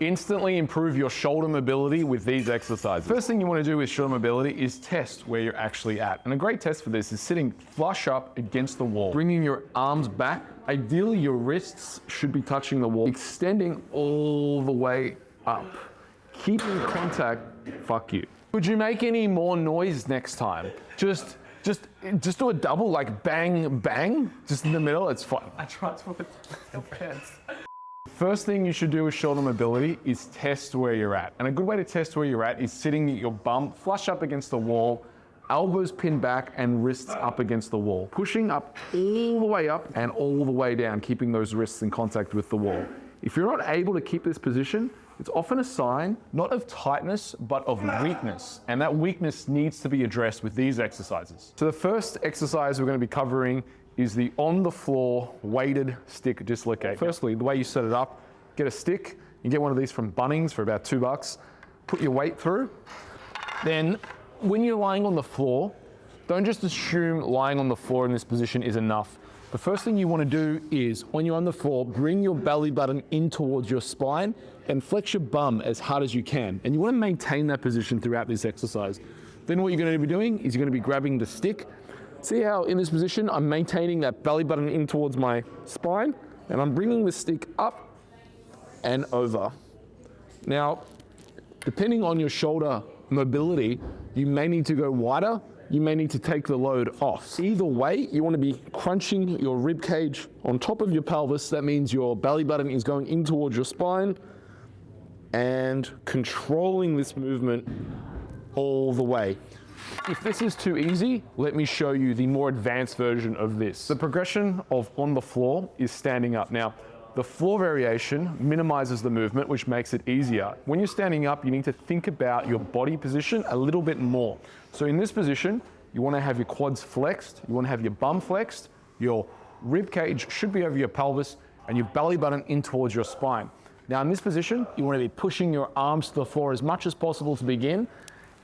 Instantly improve your shoulder mobility with these exercises. First thing you want to do with shoulder mobility is test where you're actually at. And a great test for this is sitting flush up against the wall, bringing your arms back. Ideally, your wrists should be touching the wall, extending all the way up. Keeping contact, fuck you. Would you make any more noise next time? Just do a double, like bang, bang, just in the middle, it's fine. I tried to put your pants. First thing you should do with shoulder mobility is test where you're at. And a good way to test where you're at is sitting your bum flush up against the wall, elbows pinned back and wrists up against the wall. Pushing up all the way up and all the way down, keeping those wrists in contact with the wall. If you're not able to keep this position, it's often a sign not of tightness, but of weakness. And that weakness needs to be addressed with these exercises. So the first exercise we're going to be covering is the on the floor weighted stick dislocate. Firstly, the way you set it up, get a stick. You get one of these from Bunnings for about $2. Put your weight through. Then when you're lying on the floor, don't just assume lying on the floor in this position is enough. The first thing you want to do is, when you're on the floor, bring your belly button in towards your spine and flex your bum as hard as you can. And you want to maintain that position throughout this exercise. Then what you're going to be doing is you're going to be grabbing the stick. See how in this position, I'm maintaining that belly button in towards my spine, and I'm bringing the stick up and over. Now, depending on your shoulder mobility, you may need to go wider. You may need to take the load off. Either way, you want to be crunching your rib cage on top of your pelvis. That means your belly button is going in towards your spine and controlling this movement all the way. If this is too easy, let me show you the more advanced version of this. The progression of on the floor is standing up. Now, the floor variation minimizes the movement, which makes it easier. When you're standing up, you need to think about your body position a little bit more. So in this position, you want to have your quads flexed, you want to have your bum flexed, your rib cage should be over your pelvis, and your belly button in towards your spine. Now in this position, you want to be pushing your arms to the floor as much as possible to begin.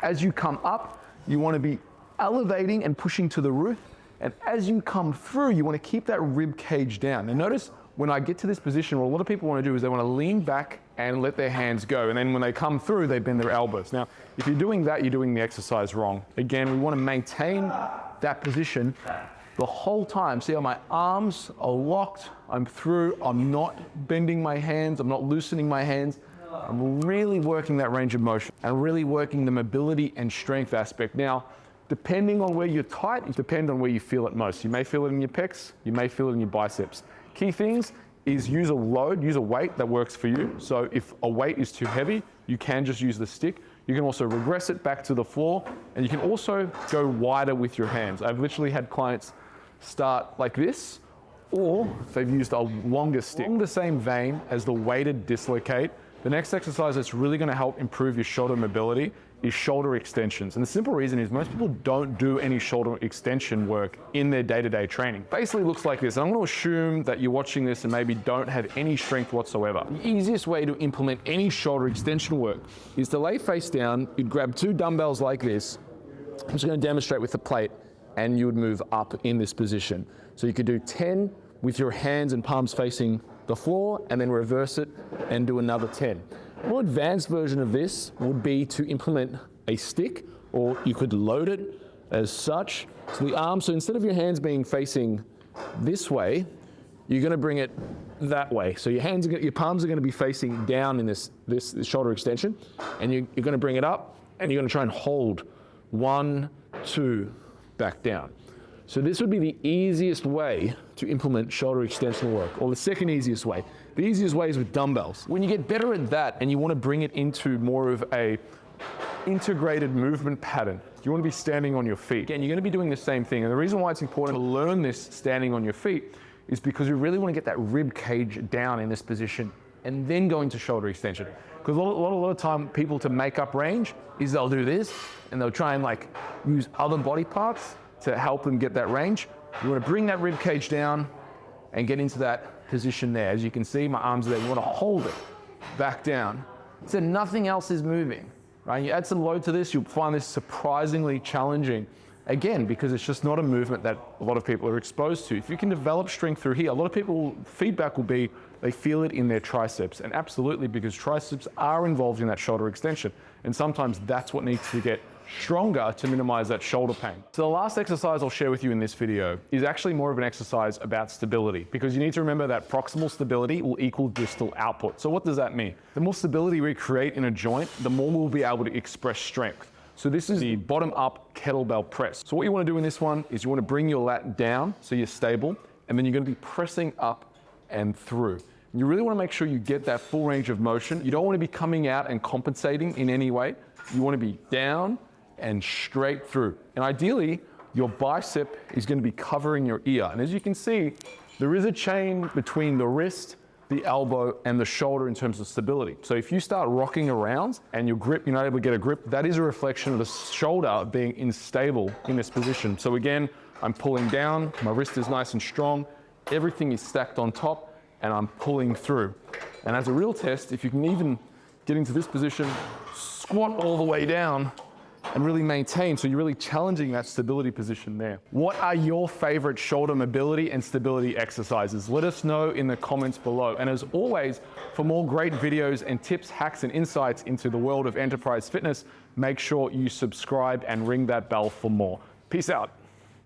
As you come up, you want to be elevating and pushing to the roof. And as you come through, you want to keep that rib cage down. And notice when I get to this position, what a lot of people want to do is they want to lean back and let their hands go. And then when they come through, they bend their elbows. Now, if you're doing that, you're doing the exercise wrong. Again, we want to maintain that position the whole time. See how my arms are locked, I'm through, I'm not bending my hands, I'm not loosening my hands. I'm really working that range of motion and really working the mobility and strength aspect. Now, depending on where you're tight, it depends on where you feel it most. You may feel it in your pecs, you may feel it in your biceps. Key things is use a load, use a weight that works for you. So if a weight is too heavy, you can just use the stick. You can also regress it back to the floor, and you can also go wider with your hands. I've literally had clients start like this, or they've used a longer stick. Along the same vein as the weighted dislocate, the next exercise that's really going to help improve your shoulder mobility is shoulder extensions. And the simple reason is most people don't do any shoulder extension work in their day-to-day training. Basically looks like this. And I'm going to assume that you're watching this and maybe don't have any strength whatsoever. The easiest way to implement any shoulder extension work is to lay face down. You'd grab 2 dumbbells like this. I'm just going to demonstrate with the plate, and you would move up in this position. So you could do 10 with your hands and palms facing the floor, and then reverse it and do another 10. A more advanced version of this would be to implement a stick, or you could load it as such. So the arm, so instead of your hands being facing this way, you're going to bring it that way. So your hands, your palms are going to be facing down in this shoulder extension, and you're going to bring it up, and you're going to try and hold 1, 2, back down. So this would be the easiest way to implement shoulder extension work, or the second easiest way. The easiest way is with dumbbells. When you get better at that and you want to bring it into more of a integrated movement pattern, you want to be standing on your feet. Again, you're going to be doing the same thing. And the reason why it's important to learn this standing on your feet is because you really want to get that rib cage down in this position and then go into shoulder extension. Because a lot of time, people to make up range is they'll do this and they'll try and like use other body parts to help them get that range. You want to bring that rib cage down and get into that position there. As you can see, my arms are there. You want to hold it back down so nothing else is moving, right? You add some load to this, you'll find this surprisingly challenging. Again, because it's just not a movement that a lot of people are exposed to. If you can develop strength through here, a lot of people, feedback will be they feel it in their triceps. And absolutely, because triceps are involved in that shoulder extension. And sometimes that's what needs to get stronger to minimize that shoulder pain. So the last exercise I'll share with you in this video is actually more of an exercise about stability, because you need to remember that proximal stability will equal distal output. So what does that mean? The more stability we create in a joint, the more we'll be able to express strength. So this is the bottom up kettlebell press. So what you want to do in this one is you want to bring your lat down so you're stable, and then you're going to be pressing up and through. You really want to make sure you get that full range of motion. You don't want to be coming out and compensating in any way. You want to be down and straight through. And ideally, your bicep is going to be covering your ear. And as you can see, there is a chain between the wrist, the elbow, and the shoulder in terms of stability. So if you start rocking around and your grip, you're not able to get a grip, that is a reflection of the shoulder being unstable in this position. So again, I'm pulling down, my wrist is nice and strong, everything is stacked on top, and I'm pulling through. And as a real test, if you can even get into this position, squat all the way down, and really maintain, so you're really challenging that stability position there. What are your favorite shoulder mobility and stability exercises? Let us know in the comments below. And as always, for more great videos and tips, hacks, and insights into the world of enterprise fitness, make sure you subscribe and ring that bell for more. Peace out.